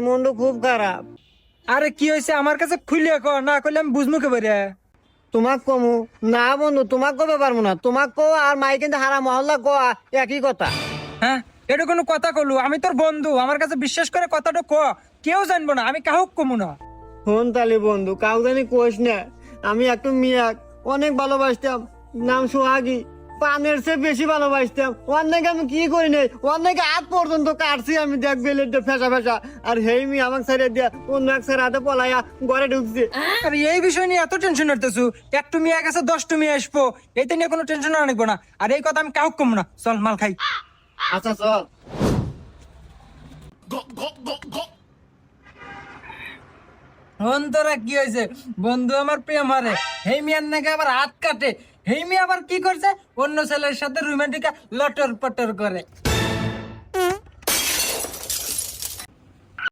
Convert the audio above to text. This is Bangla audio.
মনটা খুব খারাপ। আরে কি হয়েছে আমার কাছে খুলে ক, না করলে আমি বুঝবো কে বেরে। তোমাক কমু না বন্ধু, তোমাক কবে পারবো না। তোমাক কো আর মাই কিন্তু হারা মহল্লা কো একই কথা। হ্যাঁ, এটা কোনো কথা কলু? আমি তোর বন্ধু, আমার কাছে বিশ্বাস করে কথাটা ক। কেউ জানবো না, আমি কাহুক কমু না। ফোন তালি বন্ধু, কাউ জানি কোষ না। আমি একটু মিয়াক অনেক ভালোবাসতাম, নাম সোহাগী। পানের চেয়ে বেশি ভালোবাসতাম। অনেকে আমি কি করি নাই, অনেকে হাত পর্যন্ত কাটছি আমি, দেখ বেলেটটা ফেসা ফেসা। আর হেই মি আমাকে ছেড়ে দিয়া অন্য এক ছেড়ে হাতে পলাইয়া ঘরে ঢুকছে। আরে এই বিষয় নিয়ে এত টেনশন করতেছু? একটু মেয়ে গেছে 10টা মেয়ে আসবো, এইটা নিয়ে কোনো টেনশন আনবো না। আর এই কথা আমি কাহুক কমু না, চল মাল খাই। আচ্ছা চল। অন্তরা কি হয়েছে? বন্ধু আমার প্রেম হারে, হেই মিয়ার নাকি আবার হাত কাটে। হেই মিয়া আবার কি করছে? অন্য ছেলের সাথে রোমান্টিক লটর পটর করে।